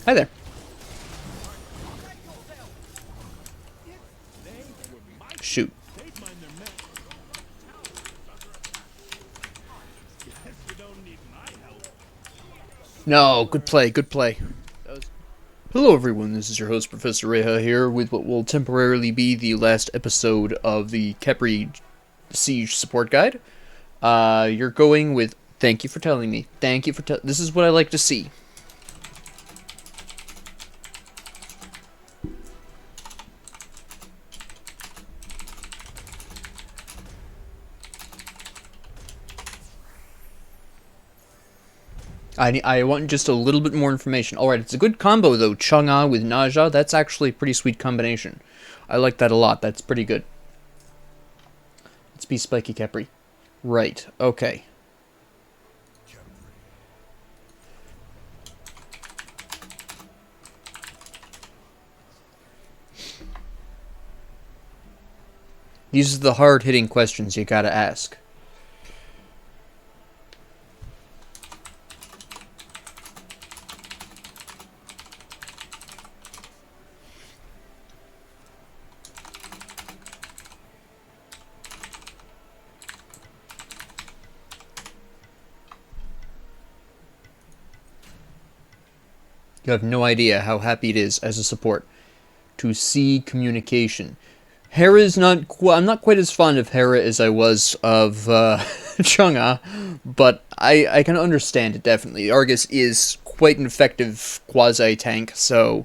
Hi there. Shoot. No, good play, good play. Hello everyone, this is your host Professor Reha here with what will temporarily be the last episode of the Khepri Siege Support Guide. You're going with... Thank you for telling me. Thank you for this is what I like to see. I want just a little bit more information. Alright, it's a good combo though. Chang'e with Ne Zha, that's actually a pretty sweet combination. I like that a lot, that's pretty good. Let's be Spiky Khepri. Right, okay. These are the hard-hitting questions you gotta ask. You have no idea how happy it is as a support to see communication. Hera is not... I'm not quite as fond of Hera as I was of Chang'e, but I can understand it, definitely. Argus is quite an effective quasi-tank, so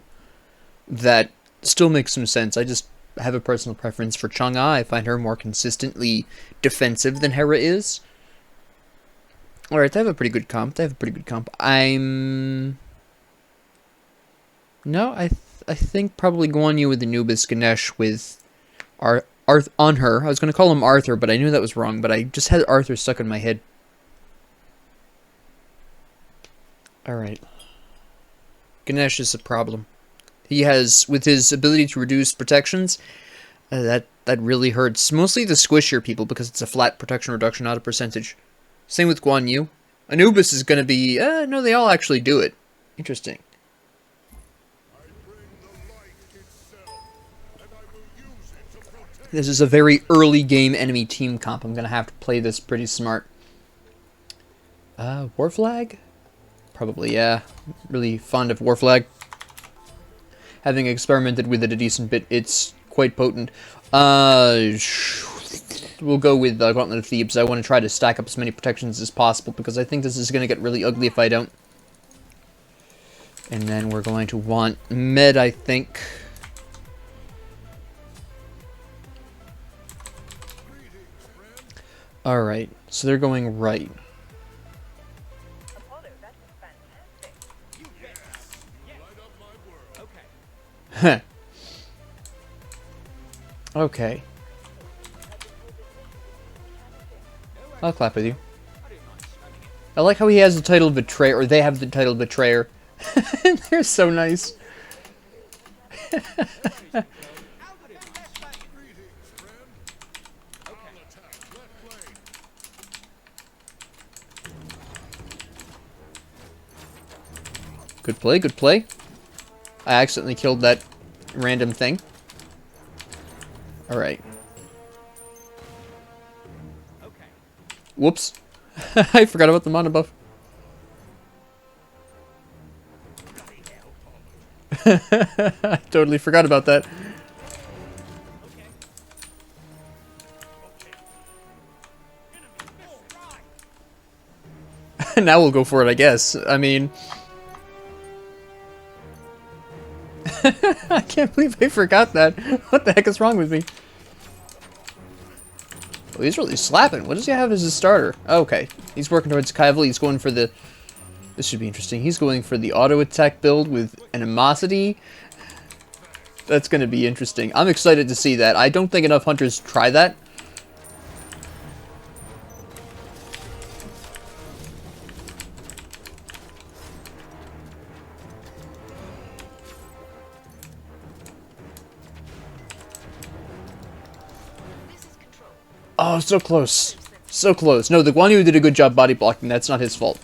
that still makes some sense. I just have a personal preference for Chang'e. I find her more consistently defensive than Hera is. Alright, they have a pretty good comp. No, I think probably Guan Yu with Anubis, Ganesh with on her. I was going to call him Arthur, but I knew that was wrong, but I just had Arthur stuck in my head. Alright. Ganesh is a problem. He has, with his ability to reduce protections, that really hurts. Mostly the squishier people, because it's a flat protection reduction, not a percentage. Same with Guan Yu. Anubis is going to be... no, they all actually do it. Interesting. This is a very early game enemy team comp. I'm going to have to play this pretty smart. War Flag? Probably, yeah. Really fond of War Flag. Having experimented with it a decent bit, it's quite potent. We'll go with Gauntlet of Thebes. I want to try to stack up as many protections as possible, because I think this is going to get really ugly if I don't. And then we're going to want Med, I think. Alright, so they're going right. Huh. Okay. I'll clap with you. I like how he has the title of Betrayer, or they have the title of Betrayer. They're so nice. Good play, good play. I accidentally killed that random thing. Alright. Whoops. I forgot about the mana buff. I totally forgot about that. Now we'll go for it, I guess. I mean... I can't believe I forgot that. What the heck is wrong with me? Oh, he's really slapping. What does he have as his starter? Oh, okay. He's working towards Kaival. He's going for the... This should be interesting. He's going for the auto attack build with animosity. That's going to be interesting. I'm excited to see that. I don't think enough hunters try that. Oh, so close. So close. No, the Guan Yu did a good job body blocking. That's not his fault.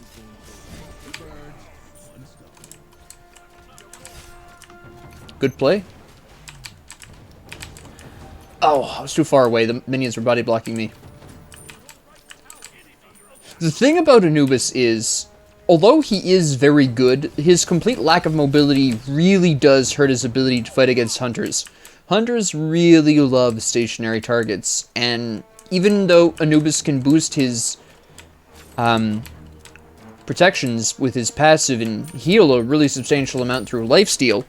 Good play. Oh, I was too far away. The minions were body blocking me. The thing about Anubis is, although he is very good, his complete lack of mobility really does hurt his ability to fight against hunters. Hunters really love stationary targets, and even though Anubis can boost his protections with his passive and heal a really substantial amount through lifesteal,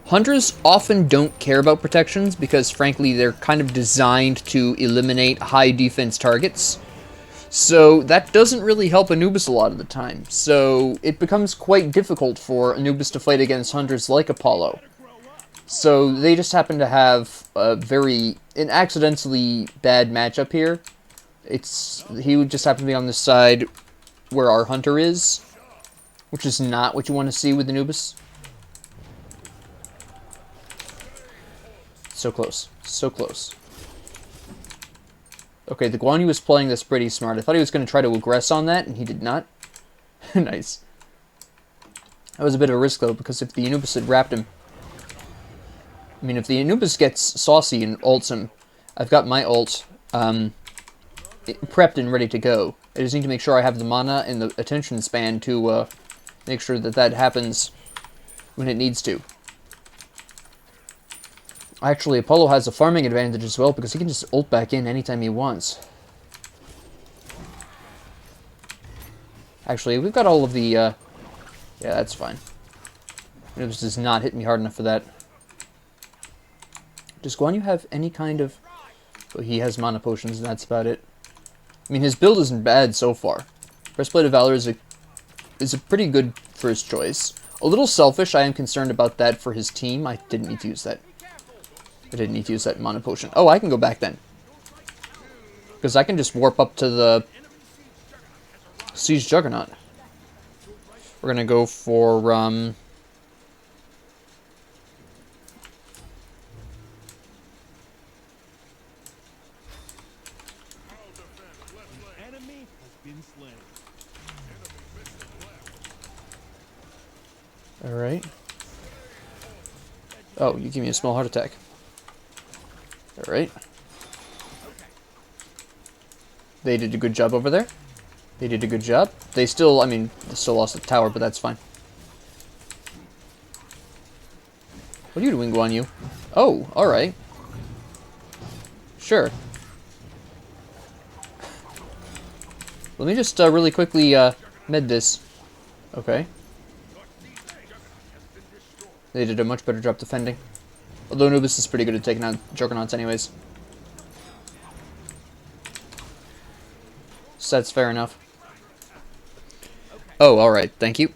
hunters often don't care about protections because, frankly, they're kind of designed to eliminate high defense targets. So that doesn't really help Anubis a lot of the time. So it becomes quite difficult for Anubis to fight against hunters like Apollo. So they just happen to have an accidentally bad matchup here. He would just happen to be on the side where our hunter is, which is not what you want to see with Anubis. So close. So close. Okay, the Guan Yu was playing this pretty smart. I thought he was going to try to aggress on that, and he did not. Nice. That was a bit of a risk, though, because if the Anubis had wrapped him... I mean, if the Anubis gets saucy and ults him, I've got my ult prepped and ready to go. I just need to make sure I have the mana and the attention span to make sure that that happens when it needs to. Actually, Apollo has a farming advantage as well, because he can just ult back in anytime he wants. Actually, we've got all of the... yeah, that's fine. Anubis does not hit me hard enough for that. Does Guan Yu have any kind of... Well, he has mana potions, and that's about it. I mean, his build isn't bad so far. Breastplate of Valor is a pretty good first choice. A little selfish, I am concerned about that for his team. I didn't need to use that. I didn't need to use that mana potion. Oh, I can go back then. Because I can just warp up to the Siege Juggernaut. We're going to go for... Alright. Oh, you give me a small heart attack. Alright. They did a good job over there. They did a good job. They still, I mean, they still lost the tower, but that's fine. What are you doing, Guan Yu? Oh, alright. Sure. Let me just really quickly med this. Okay. They did a much better job defending. Although Anubis is pretty good at taking out Juggernauts anyways. So that's fair enough. Oh, alright. Thank you.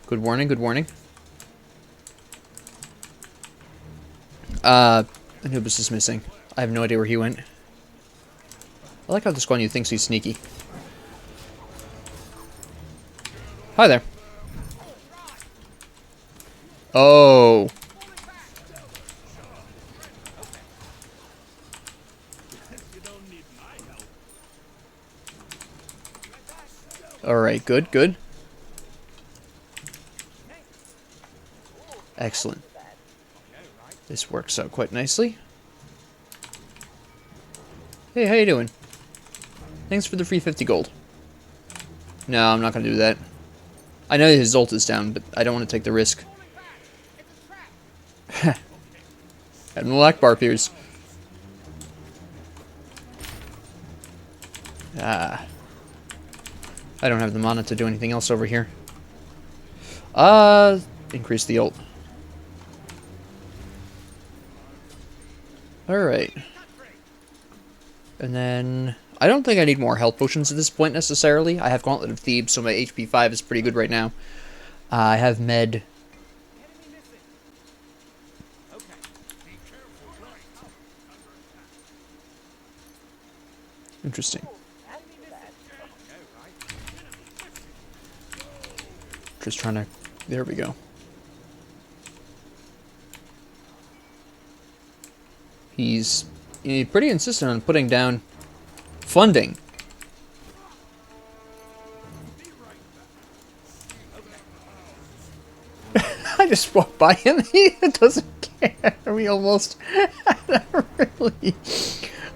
Good warning, good warning. Anubis is missing. I have no idea where he went. I like how this Guan Yu thinks he's sneaky. Hi there. Oh. Alright, good, good. Excellent. This works out quite nicely. Hey, how you doing? Thanks for the free 50 gold. No, I'm not going to do that. I know his ult is down, but I don't want to take the risk. Admiral Akbar appears. Ah. I don't have the mana to do anything else over here. Increase the ult. Alright. And then... I don't think I need more health potions at this point, necessarily. I have Gauntlet of Thebes, so my HP 5 is pretty good right now. I have med... Interesting. Just trying to... There we go. He's pretty insistent on putting down funding. I just walked by him. He doesn't care. We almost really.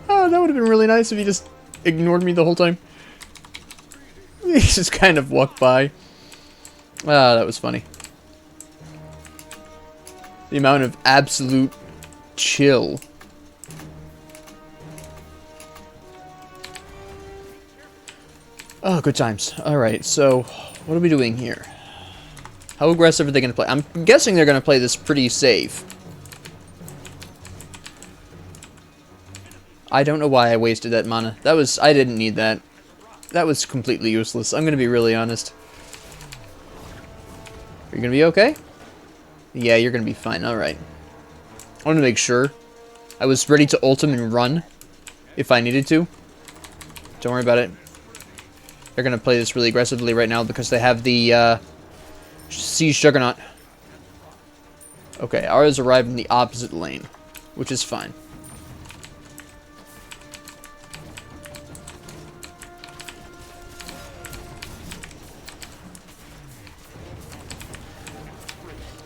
Oh, that would have been really nice if he just ignored me the whole time. He just kind of walked by. Ah, that was funny. The amount of absolute chill. Oh, good times. Alright, so what are we doing here? How aggressive are they going to play? I'm guessing they're going to play this pretty safe. I don't know why I wasted that mana. I didn't need that. That was completely useless. I'm going to be really honest. Are you going to be okay? Yeah, you're going to be fine. Alright. I want to make sure. I was ready to ult him and run if I needed to. Don't worry about it. They're going to play this really aggressively right now because they have the Siege Juggernaut. Okay, ours arrived in the opposite lane, which is fine.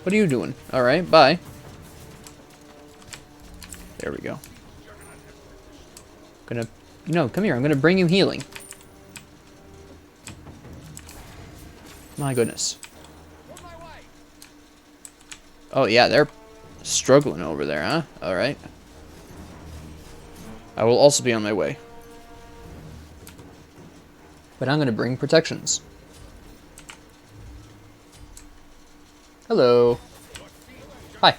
What are you doing? Alright, bye. There we go. No, come here. I'm gonna bring you healing. My goodness. Oh, yeah, they're struggling over there, huh? Alright. I will also be on my way. But I'm gonna bring protections. Hello. Hi.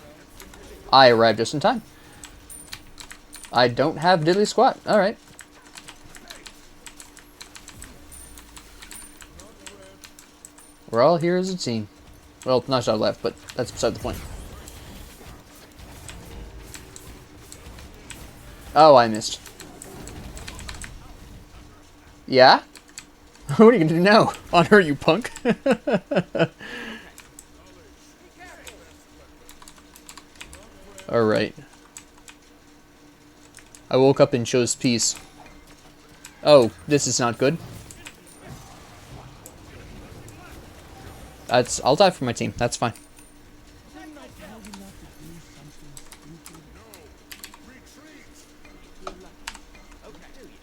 I arrived just in time. I don't have diddly squat. Alright. We're all here as a team. Well, Ne Zha left, but that's beside the point. Oh, I missed. Yeah? What are you gonna do now? On her, you punk? Alright. I woke up and chose peace. Oh, this is not good. I'll die for my team. That's fine.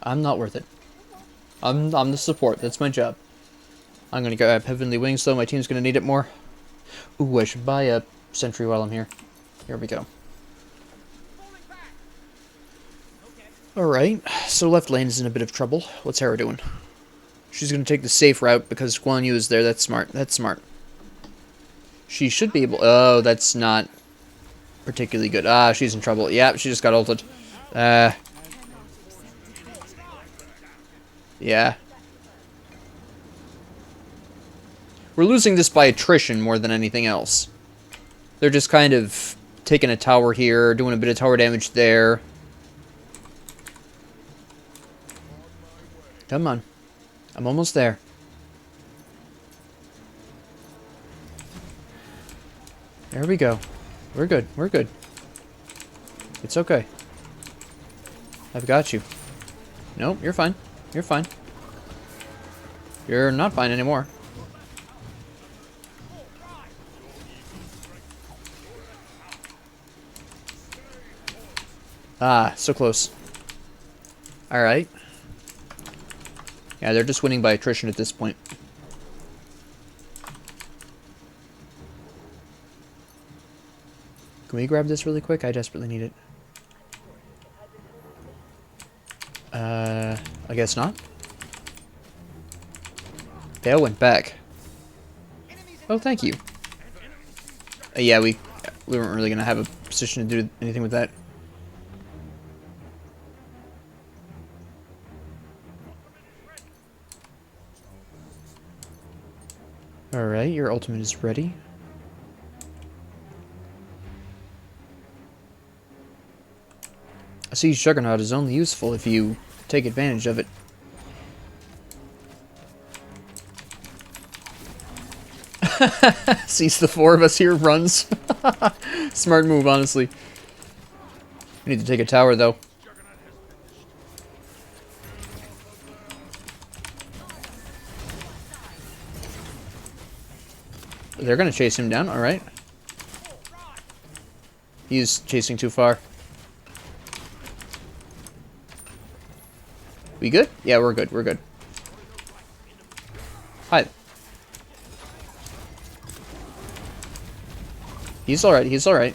I'm not worth it. I'm the support. That's my job. I'm gonna grab Heavenly Wings though. My team's gonna need it more. Ooh, I should buy a sentry while I'm here. Here we go. Alright, so left lane is in a bit of trouble. What's Hera doing? She's gonna take the safe route because Guan Yu is there. That's smart. That's smart. She should be able... Oh, that's not particularly good. Ah, she's in trouble. Yeah, she just got ulted. Yeah. We're losing this by attrition more than anything else. They're just kind of taking a tower here, doing a bit of tower damage there. Come on. I'm almost there. There we go. We're good. We're good. It's okay. I've got you. Nope, you're fine. You're fine. You're not fine anymore. Ah, so close. Alright. Yeah, they're just winning by attrition at this point. Can we grab this really quick? I desperately need it. I guess not. They all went back. Oh, thank you. Yeah, we weren't really gonna have a position to do anything with that. Alright, your ultimate is ready. A Siege Juggernaut is only useful if you take advantage of it. Sees the four of us here, runs. Smart move, honestly. We need to take a tower, though. They're gonna chase him down, alright. He's chasing too far. We good? Yeah, we're good. We're good. Hi. He's alright. He's alright.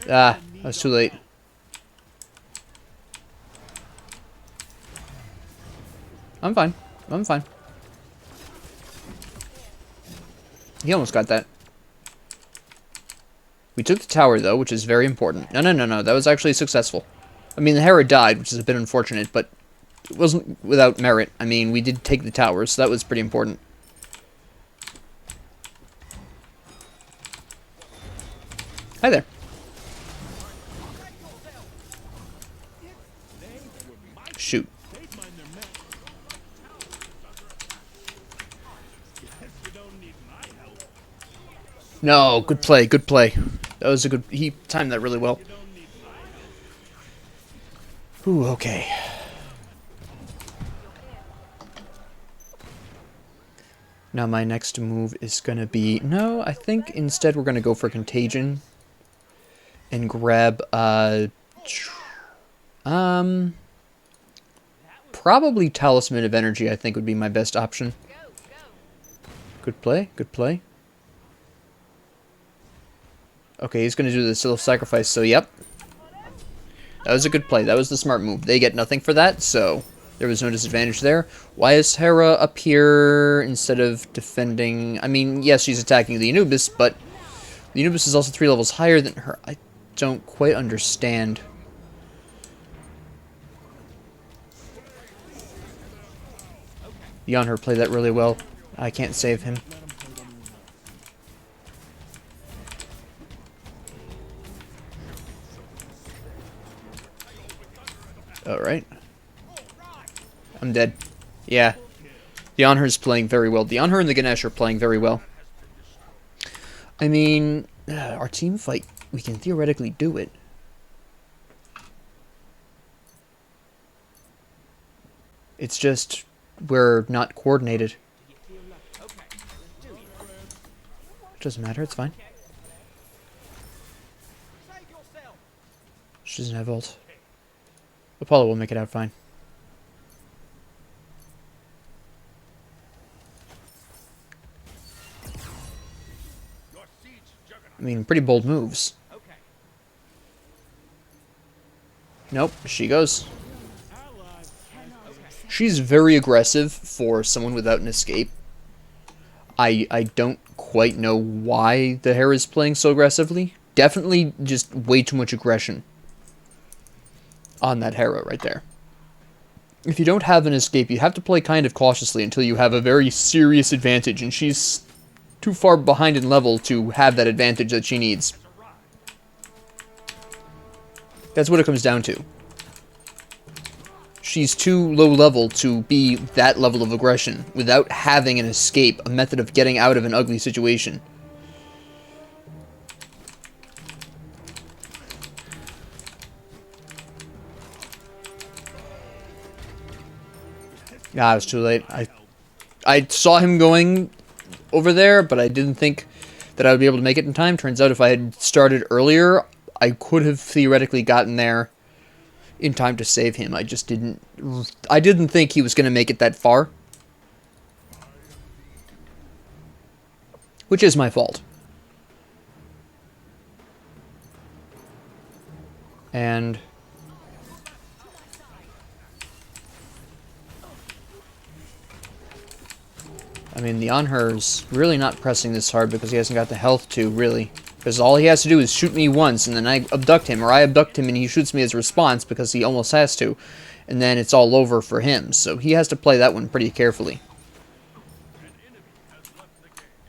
Ah, I was too late. I'm fine. I'm fine. He almost got that. We took the tower, though, which is very important. No, no, no, no. That was actually successful. I mean, the Hera died, which is a bit unfortunate, but it wasn't without merit. I mean, we did take the tower, so that was pretty important. Hi there. Shoot. No, good play, good play. That was a good... He timed that really well. Ooh, okay. Now my next move is gonna be... No, I think instead we're gonna go for Contagion. And grab, probably Talisman of Energy, I think, would be my best option. Good play, good play. Okay, he's gonna do the self-sacrifice, so yep. That was a good play. That was the smart move. They get nothing for that, so there was no disadvantage there. Why is Hera up here instead of defending? I mean, yes, she's attacking the Anubis, but the Anubis is also 3 levels higher than her. I don't quite understand. Yonher played that really well. I can't save him. Alright. I'm dead. Yeah. The Yonher's playing very well. The Yonher and the Ganesh are playing very well. I mean, our team fight, we can theoretically do it. It's just, we're not coordinated. It doesn't matter, it's fine. She doesn't have ult. Apollo will make it out fine. I mean, pretty bold moves. Nope, she goes. She's very aggressive for someone without an escape. I don't quite know why the Hera is playing so aggressively. Definitely just way too much aggression on that Hera right there. If you don't have an escape, you have to play kind of cautiously until you have a very serious advantage, and she's too far behind in level to have that advantage that she needs. That's what it comes down to. She's too low level to be that level of aggression without having an escape, a method of getting out of an ugly situation. Ah, it was too late. I saw him going over there, but I didn't think that I would be able to make it in time. Turns out if I had started earlier, I could have theoretically gotten there in time to save him. I just didn't... I didn't think he was going to make it that far. Which is my fault. And... I mean, the Anher's really not pressing this hard because he hasn't got the health to, really. Because all he has to do is shoot me once, and then I abduct him, or I abduct him and he shoots me as a response because he almost has to. And then it's all over for him, so he has to play that one pretty carefully.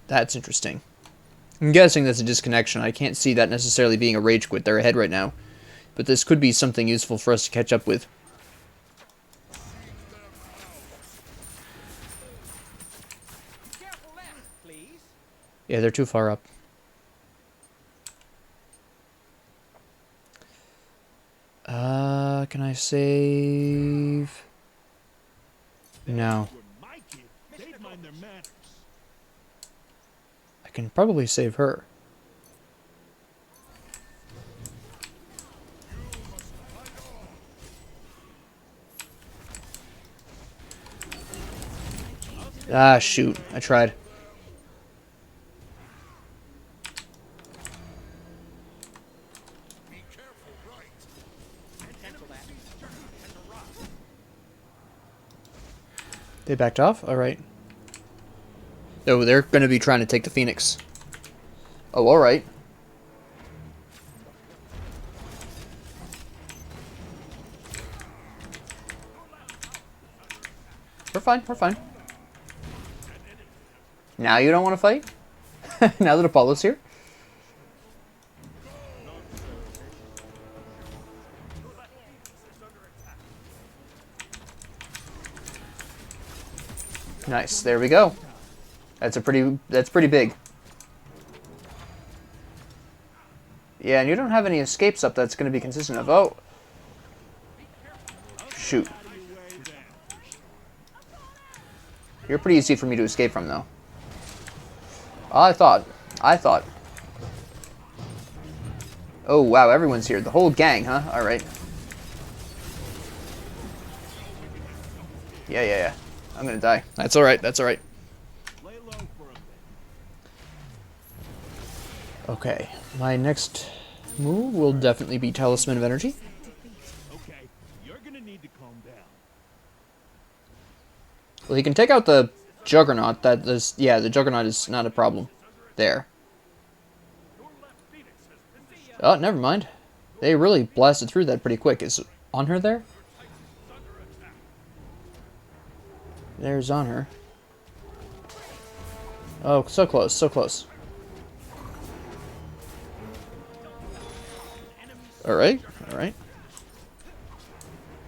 That's interesting. I'm guessing that's a disconnection. I can't see that necessarily being a rage quit. They're ahead right now. But this could be something useful for us to catch up with. Yeah, they're too far up. Can I save? No. I can probably save her. Ah, shoot. I tried. They backed off? Alright. Oh, they're going to be trying to take the Phoenix. Oh, alright. We're fine, we're fine. Now you don't want to fight? Now that Apollo's here? Nice, there we go. That's pretty big. Yeah, and you don't have any escapes up that's going to be consistent of... Oh! Shoot. You're pretty easy for me to escape from, though. I thought. Oh, wow, everyone's here. The whole gang, huh? Alright. Yeah. I'm gonna die. That's alright, that's alright. Okay, my next move will definitely be Talisman of Energy. Okay, you're gonna need to calm down. Well, he can take out the Juggernaut. Yeah, the Juggernaut is not a problem. There. Oh, never mind. They really blasted through that pretty quick. Is on her there? There's on her. Oh, so close, so close. Alright, alright.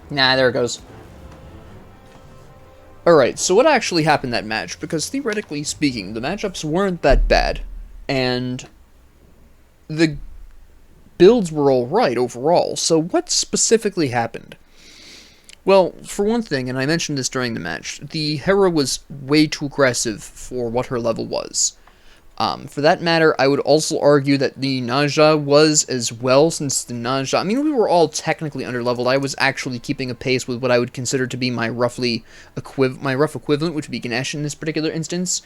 Nah, there it goes. Alright, so what actually happened that match? Because theoretically speaking, the matchups weren't that bad. And the builds were alright overall. So what specifically happened? Well, for one thing, and I mentioned this during the match, the Hera was way too aggressive for what her level was. For that matter, I would also argue that the Ne Zha was as well, since the Ne Zha... I mean, we were all technically underleveled. I was actually keeping a pace with what I would consider to be my rough equivalent, which would be Ganesh in this particular instance.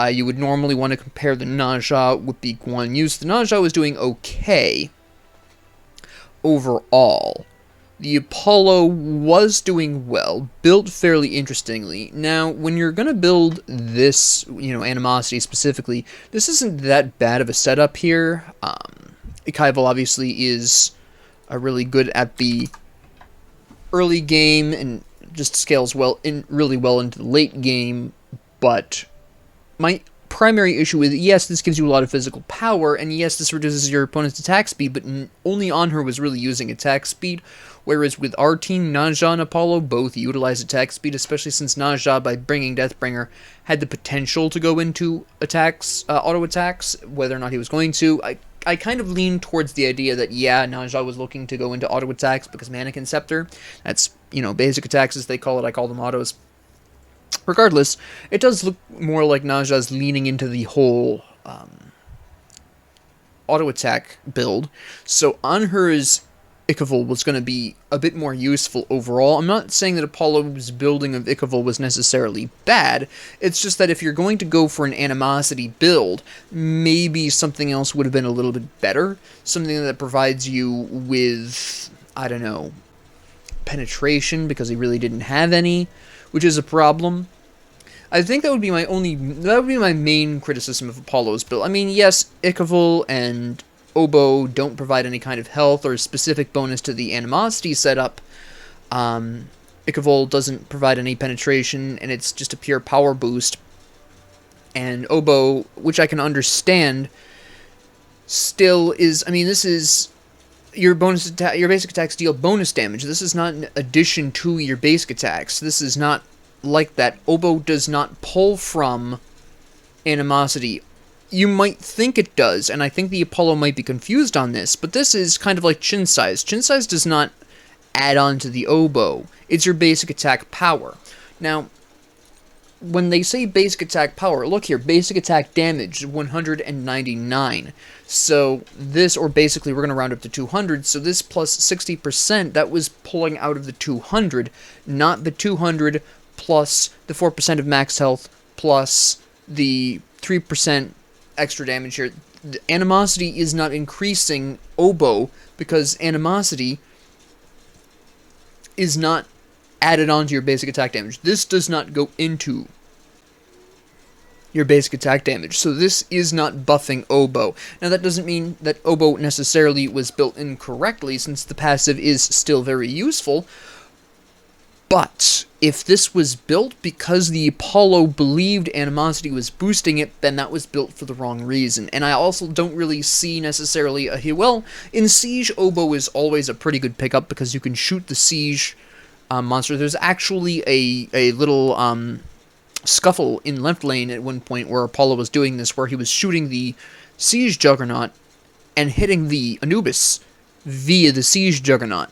You would normally want to compare the Ne Zha with the Guan Yu. The Ne Zha was doing okay overall. The Apollo was doing well, built fairly interestingly. Now, when you're going to build this, animosity specifically, this isn't that bad of a setup here. Kaival obviously is really good at the early game and just scales really well into the late game, but my primary issue is, yes, this gives you a lot of physical power, and yes, this reduces your opponent's attack speed, but only on her was really using attack speed, whereas with our team, Ne Zha and Apollo both utilize attack speed, especially since Ne Zha, by bringing Deathbringer, had the potential to go into attacks, auto attacks, whether or not he was going to. I kind of lean towards the idea that, yeah, Ne Zha was looking to go into auto attacks because Mannequin Scepter, that's, basic attacks as they call it, I call them autos. Regardless, it does look more like Ne Zha's leaning into the whole auto attack build. So on hers, Ichaival was going to be a bit more useful overall. I'm not saying that Apollo's building of Ichaival was necessarily bad. It's just that if you're going to go for an animosity build, maybe something else would have been a little bit better. Something that provides you with, I don't know, penetration, because he really didn't have any, which is a problem. I think that would be my main criticism of Apollo's build. I mean, yes, Ichaival and Oboe don't provide any kind of health or specific bonus to the animosity setup. Ichaival doesn't provide any penetration, and it's just a pure power boost. And Oboe, which I can understand, still is, I mean, this is your bonus attack, your basic attacks deal bonus damage. This is not an addition to your basic attacks. This is not like that. Oboe does not pull from animosity. You might think it does, and I think the Apollo might be confused on this, but this is kind of like Chin Size. Chin Size does not add on to the oboe. It's your basic attack power. Now, when they say basic attack power, look here, basic attack damage, 199. So this, or basically we're going to round up to 200, so this plus 60%, that was pulling out of the 200, not the 200 plus the 4% of max health, plus the 3% extra damage here. The animosity is not increasing oboe, because animosity is not added on to your basic attack damage. This does not go into your basic attack damage, so this is not buffing oboe. Now that doesn't mean that oboe necessarily was built incorrectly, since the passive is still very useful, but if this was built because the Apollo believed animosity was boosting it, then that was built for the wrong reason. And I also don't really see necessarily well, in Siege, oboe is always a pretty good pickup, because you can shoot the Siege monster. There's actually a little scuffle in left lane at one point where Apollo was doing this, where he was shooting the Siege Juggernaut and hitting the Anubis via the Siege Juggernaut.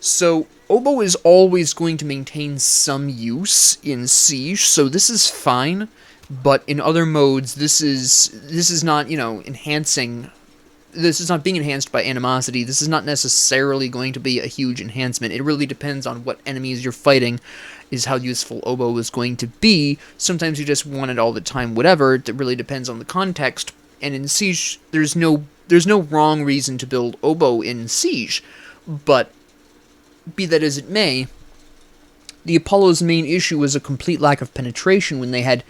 So oboe is always going to maintain some use in Siege, so this is fine, but in other modes this is not, enhancing. This is not being enhanced by animosity. This is not necessarily going to be a huge enhancement. It really depends on what enemies you're fighting, is how useful oboe is going to be. Sometimes you just want it all the time, whatever. It really depends on the context. And in Siege, there's no wrong reason to build oboe in Siege. But be that as it may, the Apollo's main issue was a complete lack of penetration when they had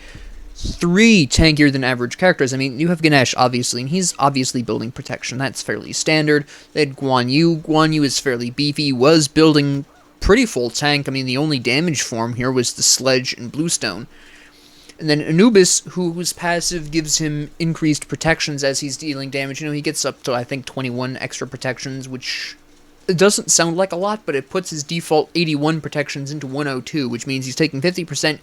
3 tankier than average characters. I mean, you have Ganesh, obviously, and he's obviously building protection. That's fairly standard. They had Guan Yu. Guan Yu is fairly beefy, was building pretty full tank. I mean, the only damage form here was the Sledge and Bluestone. And then Anubis, whose passive gives him increased protections as he's dealing damage. He gets up to, I think, 21 extra protections, which it doesn't sound like a lot, but it puts his default 81 protections into 102, which means he's taking 50%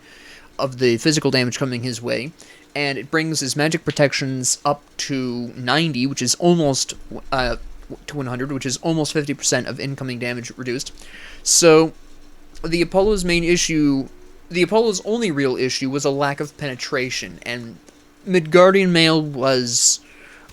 of the physical damage coming his way, and it brings his magic protections up to 90, which is almost to 100, which is almost 50% of incoming damage reduced. So the Apollo's only real issue was a lack of penetration, and Midgardian Male was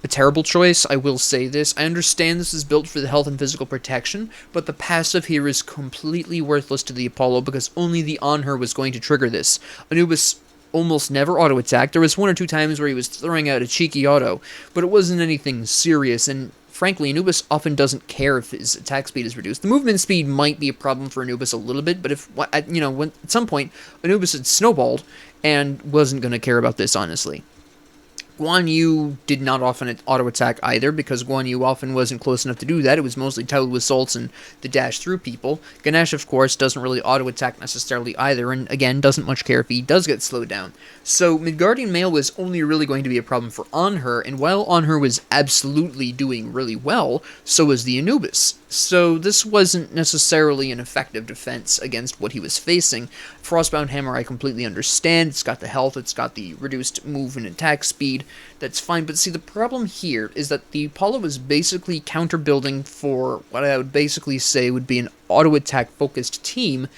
a terrible choice, I will say this. I understand this is built for the health and physical protection, but the passive here is completely worthless to the Apollo, because only the On Her was going to trigger this. Anubis almost never auto-attacked. There was 1 or 2 times where he was throwing out a cheeky auto, but it wasn't anything serious, and frankly, Anubis often doesn't care if his attack speed is reduced. The movement speed might be a problem for Anubis a little bit, but if, when, at some point, Anubis had snowballed and wasn't going to care about this, honestly. Guan Yu did not often auto-attack either, because Guan Yu often wasn't close enough to do that. It was mostly touted with salts and the dash through people. Ganesh, of course, doesn't really auto-attack necessarily either, and again, doesn't much care if he does get slowed down. So Midgardian Male was only really going to be a problem for On Her, and while On Her was absolutely doing really well, so was the Anubis. So this wasn't necessarily an effective defense against what he was facing. Frostbound Hammer I completely understand. It's got the health, it's got the reduced move and attack speed. That's fine, but see, the problem here is that the Apollo was basically counter-building for what I would basically say would be an auto-attack focused team,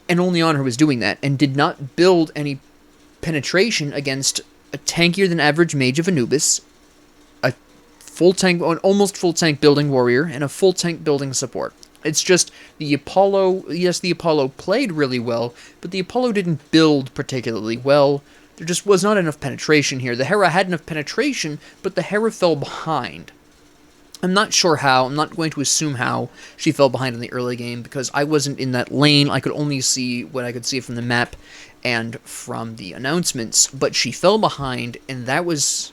and only On Her was doing that, and did not build any penetration against a tankier than average mage of Anubis, a full tank, an almost full tank building warrior, and a full tank building support. It's just the Apollo, yes, the Apollo played really well, but the Apollo didn't build particularly well. There just was not enough penetration here. The Hera had enough penetration, but the Hera fell behind. I'm not sure how. I'm not going to assume how she fell behind in the early game, because I wasn't in that lane. I could only see what I could see from the map and from the announcements, but she fell behind, and that was,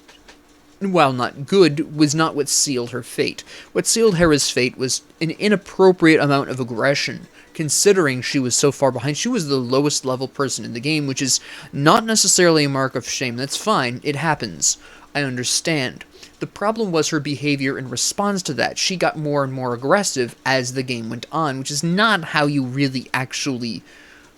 while not good, was not what sealed her fate. What sealed Hera's fate was an inappropriate amount of aggression, considering she was so far behind. She was the lowest level person in the game, which is not necessarily a mark of shame. That's fine. It happens. I understand. The problem was her behavior in response to that. She got more and more aggressive as the game went on, which is not how you really actually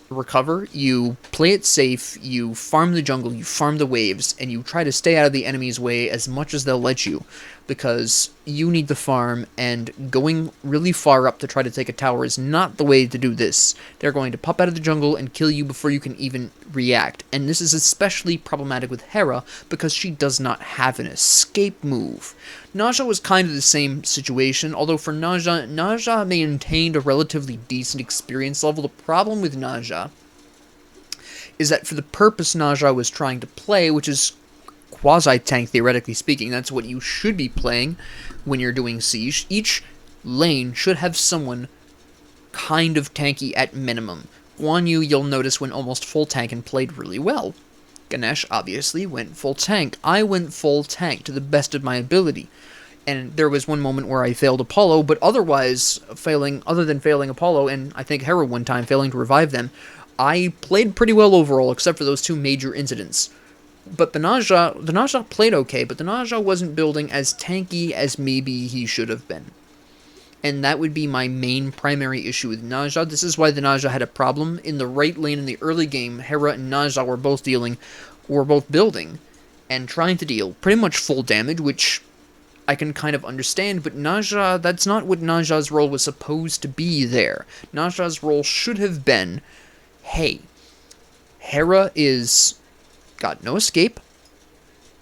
recover. You play it safe, you farm the jungle, you farm the waves, and you try to stay out of the enemy's way as much as they'll let you, because you need the farm, and going really far up to try to take a tower is not the way to do this. They're going to pop out of the jungle and kill you before you can even react. And this is especially problematic with Hera, because she does not have an escape move. Ne Zha was kind of the same situation, although for Ne Zha maintained a relatively decent experience level. The problem with Ne Zha is that for the purpose Ne Zha was trying to play, which is quasi-tank, theoretically speaking, that's what you should be playing when you're doing Siege. Each lane should have someone kind of tanky at minimum. Guan Yu, you'll notice, went almost full tank and played really well. Ganesh, obviously, went full tank. I went full tank to the best of my ability. And there was one moment where I failed Apollo, but otherwise, other than failing Apollo, and I think Hera one time, failing to revive them, I played pretty well overall, except for those two major incidents. But the Ne Zha played okay, but the Ne Zha wasn't building as tanky as maybe he should have been. And that would be my main primary issue with Ne Zha. This is why the Ne Zha had a problem. In the right lane in the early game, Hera and Ne Zha were both building, and trying to deal pretty much full damage, which I can kind of understand, but Ne Zha, that's not what Ne Zha's role was supposed to be there. Ne Zha's role should have been, hey, Hera is got no escape,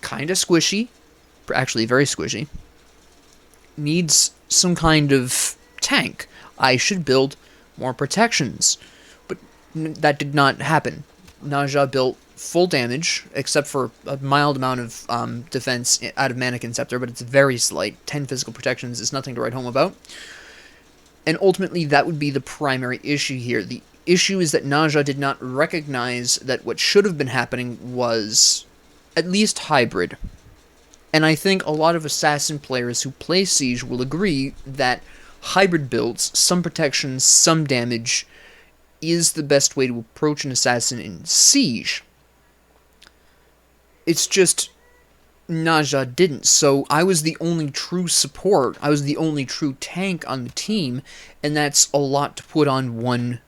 kinda squishy, actually very squishy, needs some kind of tank. I should build more protections. But that did not happen. Ne Zha built full damage, except for a mild amount of defense out of Mannequin Scepter, but it's very slight. 10 physical protections is nothing to write home about. And ultimately, that would be the primary issue here. The issue is that Ne Zha did not recognize that what should have been happening was at least hybrid. And I think a lot of Assassin players who play Siege will agree that hybrid builds, some protections, some damage, is the best way to approach an Assassin in Siege. It's just Ne Zha didn't, so I was the only true support, I was the only true tank on the team, and that's a lot to put on one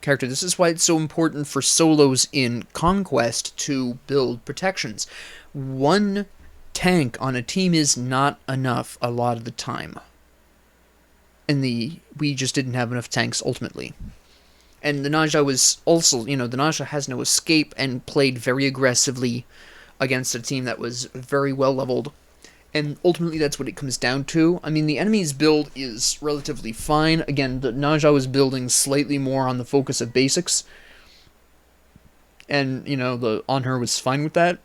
character. This is why it's so important for solos in Conquest to build protections. One tank on a team is not enough a lot of the time. And we just didn't have enough tanks ultimately. And the Ne Zha was also, the Ne Zha has no escape and played very aggressively against a team that was very well leveled. And ultimately that's what it comes down to. I mean, the enemy's build is relatively fine. Again, the Ne Zha was building slightly more on the focus of basics. And, the On Her was fine with that.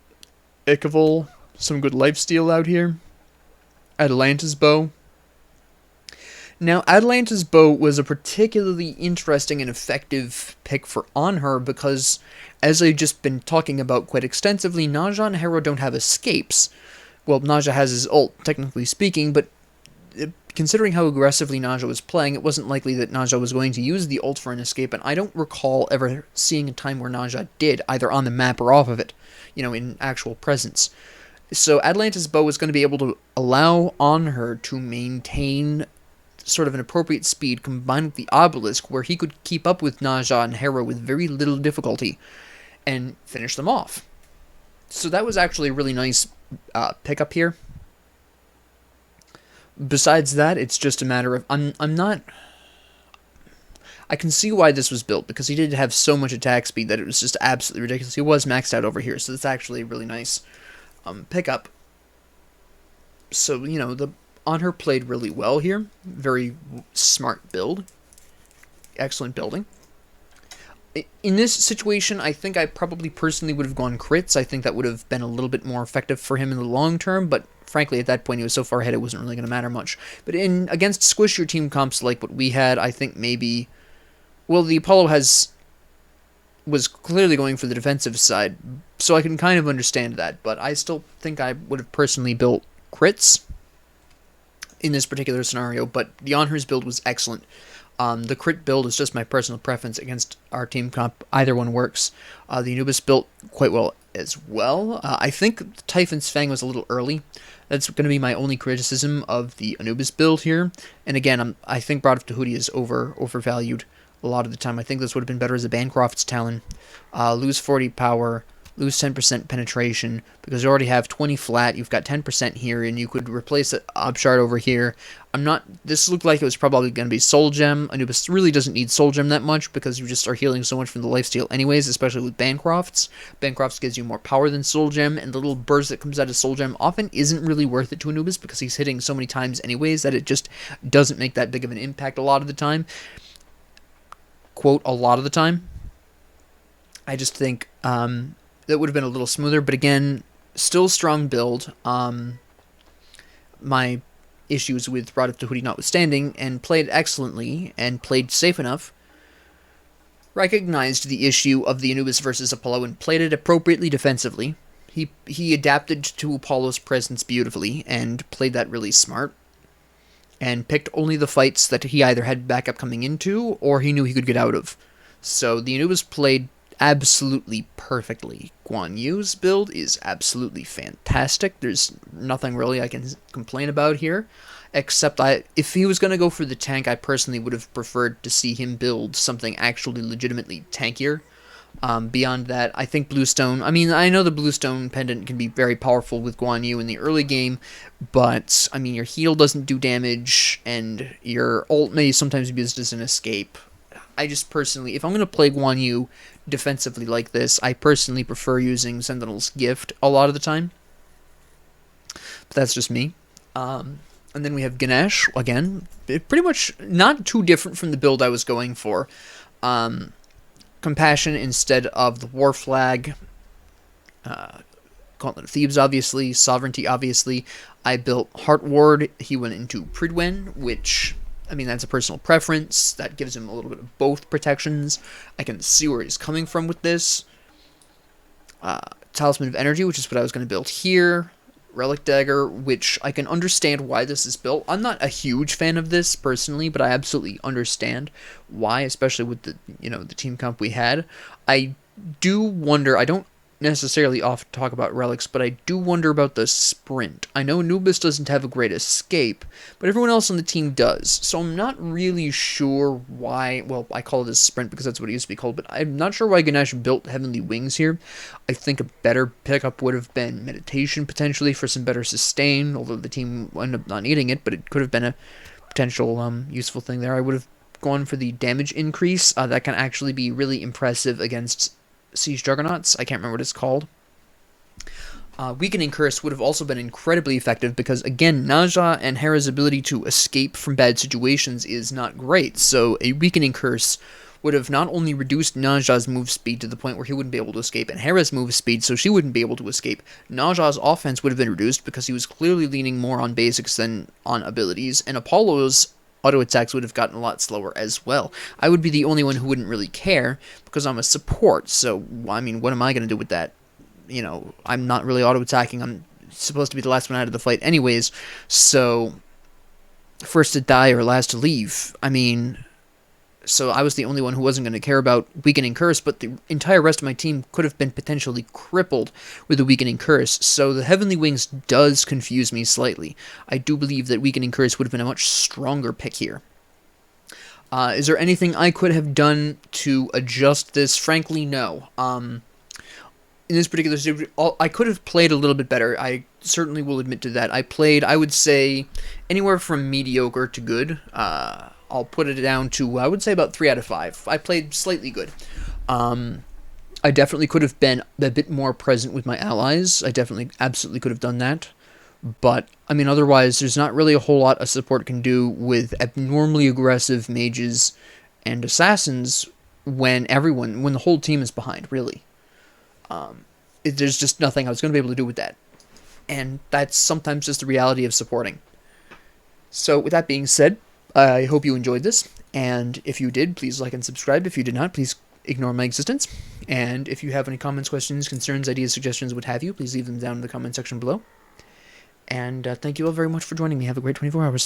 Ichval, some good lifesteal out here. Atalanta's bow. Now, Atalanta's bow was a particularly interesting and effective pick for On Her because, as I've just been talking about quite extensively, Ne Zha and Hera don't have escapes. Well, Ne Zha has his ult, technically speaking, but considering how aggressively Ne Zha was playing, it wasn't likely that Ne Zha was going to use the ult for an escape, and I don't recall ever seeing a time where Ne Zha did, either on the map or off of it, in actual presence. So Atalanta's bow was going to be able to allow On Her to maintain sort of an appropriate speed combined with the obelisk, where he could keep up with Ne Zha and Hera with very little difficulty and finish them off. So that was actually a really nice pickup here. Besides that, it's just a matter of I can see why this was built, because he did have so much attack speed that it was just absolutely ridiculous. He was maxed out over here, so it's actually a really nice pickup. So, the On Her played really well here. Very smart build. Excellent building. In this situation, I think I probably personally would have gone crits. I think that would have been a little bit more effective for him in the long term, but frankly, at that point, he was so far ahead, it wasn't really going to matter much. But against squishier team comps like what we had, I think maybe... Well, the Apollo was clearly going for the defensive side, so I can kind of understand that, but I still think I would have personally built crits in this particular scenario, but the On Her's build was excellent. The crit build is just my personal preference against our team comp. Either one works. The Anubis built quite well as well. I think Typhon's Fang was a little early. That's going to be my only criticism of the Anubis build here. And again, I think Brood of Tahuti is overvalued a lot of the time. I think this would have been better as a Bancroft's Talon. Lose 40 power, lose 10% penetration, because you already have 20 flat, you've got 10% here, and you could replace an Obshard over here. This looked like it was probably going to be Soul Gem. Anubis really doesn't need Soul Gem that much, because you just are healing so much from the lifesteal anyways, especially with Bancrofts. Bancrofts gives you more power than Soul Gem, and the little burst that comes out of Soul Gem often isn't really worth it to Anubis, because he's hitting so many times anyways that it just doesn't make that big of an impact a lot of the time. Quote, a lot of the time. I just think that would have been a little smoother, but again, still strong build. My issues with Rod of Tahuti notwithstanding, and played excellently, and played safe enough, recognized the issue of the Anubis versus Apollo and played it appropriately defensively. He adapted to Apollo's presence beautifully, and played that really smart, and picked only the fights that he either had backup coming into, or he knew he could get out of. So the Anubis played absolutely perfectly. Guan Yu's build is absolutely fantastic. There's nothing really I can complain about here, except if he was going to go for the tank, I personally would have preferred to see him build something actually legitimately tankier. Beyond that, I think Bluestone, I know the Bluestone pendant can be very powerful with Guan Yu in the early game, but, your heal doesn't do damage, and your ult may sometimes be used as an escape. I just personally, if I'm going to play Guan Yu defensively like this, I personally prefer using Sentinel's Gift a lot of the time. But that's just me. And then we have Ganesh, again, pretty much not too different from the build I was going for. Compassion instead of the War Flag. Gauntlet of Thebes, obviously. Sovereignty, obviously. I built Heart Ward. He went into Pridwen, which, that's a personal preference. That gives him a little bit of both protections. I can see where he's coming from with this. Talisman of Energy, which is what I was going to build here. Relic Dagger, which I can understand why this is built. I'm not a huge fan of this personally, but I absolutely understand why, especially with the the team comp we had. I do wonder, I don't necessarily often talk about relics, but I do wonder about the sprint. I know Anubis doesn't have a great escape, but everyone else on the team does, so I'm not really sure why. Well, I call it a sprint because that's what it used to be called, but I'm not sure why Ganesh built Heavenly Wings here. I think a better pickup would have been Meditation, potentially, for some better sustain, although the team ended up not needing it, but it could have been a potential useful thing there. I would have gone for the damage increase. That can actually be really impressive against Siege Juggernauts. I can't remember what it's called. Weakening Curse would have also been incredibly effective because, again, Ne Zha and Hera's ability to escape from bad situations is not great, so a Weakening Curse would have not only reduced Ne Zha's move speed to the point where he wouldn't be able to escape, and Hera's move speed so she wouldn't be able to escape. Ne Zha's offense would have been reduced because he was clearly leaning more on basics than on abilities, and Apollo's auto attacks would have gotten a lot slower as well. I would be the only one who wouldn't really care because I'm a support, so, what am I going to do with that? I'm not really auto attacking. I'm supposed to be the last one out of the fight anyways, so first to die or last to leave. So I was the only one who wasn't going to care about Weakening Curse, but the entire rest of my team could have been potentially crippled with a Weakening Curse, so the Heavenly Wings does confuse me slightly. I do believe that Weakening Curse would have been a much stronger pick here. Is there anything I could have done to adjust this? Frankly, no. In this particular situation, I could have played a little bit better. I certainly will admit to that. I played, I would say, anywhere from mediocre to good. I'll put it down to, I would say, about 3 out of 5. I played slightly good. I definitely could have been a bit more present with my allies. I absolutely could have done that. But, otherwise, there's not really a whole lot a support can do with abnormally aggressive mages and assassins when the whole team is behind, really. There's just nothing I was going to be able to do with that. And that's sometimes just the reality of supporting. So, with that being said, I hope you enjoyed this, and if you did, please like and subscribe. If you did not, please ignore my existence. And if you have any comments, questions, concerns, ideas, suggestions, what have you, please leave them down in the comment section below. And thank you all very much for joining me. Have a great 24 hours.